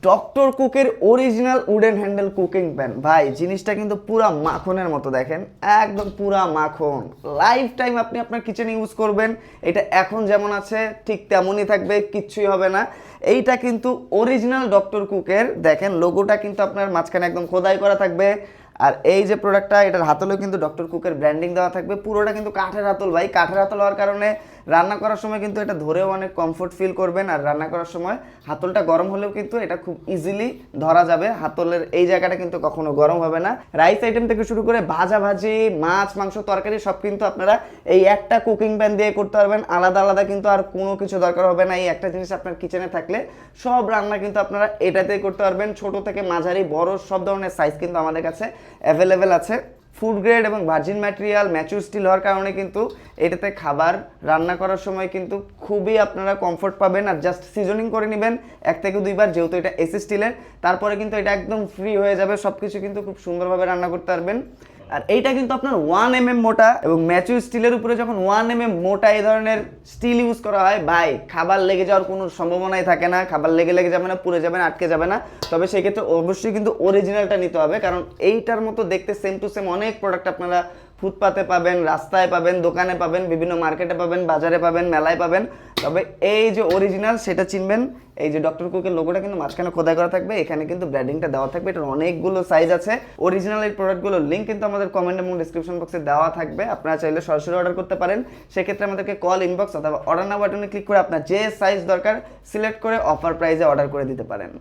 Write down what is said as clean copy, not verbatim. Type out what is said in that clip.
Doctor কুকের original wooden handle cooking pan ভাই, জিনিসটা কিন্তু পুরা মাখনের মতো, দেখেন একদম পুরা মাখন। লাইফ টাইম আপনি আপনার কিচেনে ইউজ করবেন, এটা এখন যেমন আছে ঠিক তেমনই থাকবে, কিচ্ছুই হবে না। এইটা কিন্তু অরিজিনাল ডক্টর কুকের, দেখেন লোগোটা কিন্তু আপনার মাঝখানে একদম খোদাই করা থাকবে। আর এই যে প্রোডাক্টটা, এটার হাতলেও কিন্তু ডক্টর কুকের ব্র্যান্ডিং দেওয়া থাকবে। পুরোটা কিন্তু কাঠের হাতল ভাই, কাঠের হাতল হওয়ার কারণে রান্না করার সময় কিন্তু এটা ধরেও অনেক কমফোর্ট ফিল করবেন। আর রান্না করার সময় হাতলটা গরম হলেও কিন্তু এটা খুব ইজিলি ধরা যাবে, হাতলের এই জায়গাটা কিন্তু কখনো গরম হবে না। রাইস আইটেম থেকে শুরু করে ভাজা ভাজি, মাছ মাংস তরকারি সব কিন্তু আপনারা এই একটা কুকিং প্যান দিয়ে করতে পারবেন। আলাদা আলাদা কিন্তু আর কোনো কিছু দরকার হবে না। এই একটা জিনিস আপনার কিচেনে থাকলে সব রান্না কিন্তু আপনারা এটাতেই করতে পারবেন। ছোট থেকে মাঝারি বড় সব ধরনের সাইজ কিন্তু আমাদের কাছে অ্যাভেলেবেল আছে। ফুড গ্রেড এবং ভার্জিন ম্যাটেরিয়াল, ম্যাচিউর স্টিল হওয়ার কারণে কিন্তু এটাতে খাবার রান্না করার সময় কিন্তু খুবই আপনারা কমফোর্ট পাবেন। আর জাস্ট সিজনিং করে নেবেন 1 থেকে 2 বার, যেহেতু এটা এসি স্টিলের, তারপরে কিন্তু এটা একদম ফ্রি হয়ে যাবে, সব কিছু কিন্তু খুব সুন্দরভাবে রান্না করতে পারবেন। আর এইটা কিন্তু আপনার 1 mm মোটা, এবং ম্যাচিউর স্টিলের উপরে যখন 1 mm মোটা এই ধরনের স্টিল ইউজ করা হয় ভাই, খাবার লেগে যাওয়ার কোনো সম্ভাবনাই থাকে না। খাবার লেগে যাবে না, পুড়ে যাবে না, আটকে যাবে না। তবে সেই ক্ষেত্রে অবশ্যই কিন্তু অরিজিনালটা নিতে হবে, কারণ এইটার মতো দেখতে সেম টু সেম অনেক প্রোডাক্ট আপনারা ফুটপাতে পাবেন, রাস্তায় পাবেন, দোকানে পাবেন, বিভিন্ন মার্কেটে পাবেন, বাজারে পাবেন, মেলায় পাবেন। তবে এই যে অরিজিনাল সেটা চিনবেন। এই যে ডক্টর কুকের লোগোটা কিন্তু মাঝখানে খোদাই করা থাকবে, এখানে কিন্তু ব্র্যান্ডিংটা দেওয়া থাকবে। এটার অনেকগুলো সাইজ আছে। অরিজিনাল এই প্রোডাক্টগুলোর লিঙ্ক কিন্তু আমাদের কমেন্ট এবং ডিসক্রিপশন বক্সে দেওয়া থাকবে, আপনারা চাইলে সরাসরি অর্ডার করতে পারেন। সেক্ষেত্রে আমাদেরকে কল, ইনবক্স অথবা অর্ডার নাও বাটনে ক্লিক করে আপনার যে সাইজ দরকার সিলেক্ট করে অফার প্রাইসে অর্ডার করে দিতে পারেন।